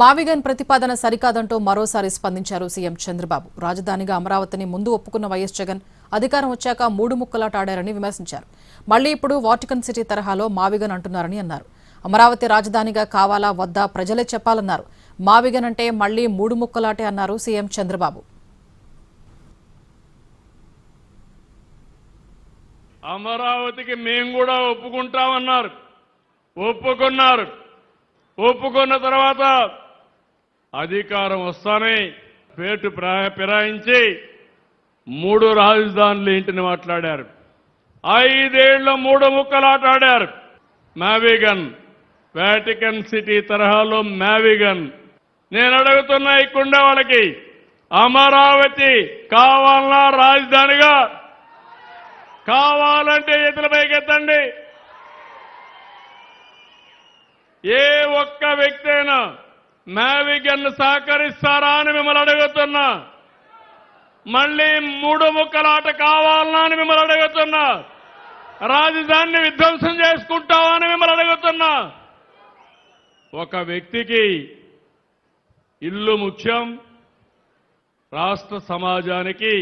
మావిగన్ ప్రతిపాదన సరికాదంటూ మరోసారి స్పందించారు సీఎం చంద్రబాబు. రాజధానిగా అమరావతిని ముందు ఒప్పుకున్న వైఎస్ జగన్ అధికారం వచ్చాక మూడు ముక్కలాట ఆడారని విమర్శించారు. మళ్లీ ఇప్పుడు వాటికన్ సిటీ తరహాలో మావిగన్ అంటున్నారని అన్నారు. అమరావతి రాజధానిగా కావాలా వద్దా ప్రజలే చెప్పాలన్నారు. మావిగన్ అంటే మళ్లీ మూడు ముక్కలాటే అన్నారు సీఎం చంద్రబాబు. అమరావతికి మేము కూడా ఒప్పుకుంటామన్నారు. ఒప్పుకున్నారు. ఒప్పుకున్న తర్వాత అధికారం వస్తానే పేటు ఫిరాయించి మూడు రాజధానులు ఏంటిని మాట్లాడారు. 5 ఏళ్ల మూడు ముక్కలాట ఆడారు. మావిగన్, వాటికన్ సిటీ తరహాలో మావిగన్. నేను అడుగుతున్నా ఇక్కడుండే వాళ్ళకి, అమరావతి కావాలన్నా రాజధానిగా? కావాలంటే చేతుల పైకెత్తండి. ఏ ఒక్క వ్యక్తి అయినా మావిగన్ సహకరిస్తారా అని మిమ్మల్ని అడుగుతున్నా. మళ్లీ మూడు ముక్కలాట కావాలన్నా అని మిమ్మల్ని అడుగుతున్నా. రాజధానిని విధ్వంసం చేసుకుంటావా అని మిమ్మల్ని అడుగుతున్నా. ఒక వ్యక్తికి ఇల్లు ముఖ్యం, రాష్ట్ర సమాజానికి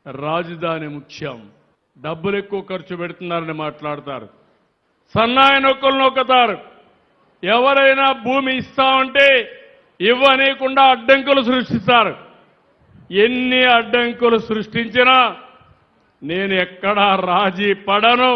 రాజధాని ముఖ్యం. డబ్బులు ఎక్కువ ఖర్చు పెడుతున్నారని మాట్లాడతారు. సన్నాయి నొక్కులు నొక్కుతారు. ఎవరైనా భూమి ఇస్తామంటే ఇవ్వనీయకుండా అడ్డంకులు సృష్టిస్తారు. ఎన్ని అడ్డంకులు సృష్టించినా నేను ఎక్కడా రాజీ పడను.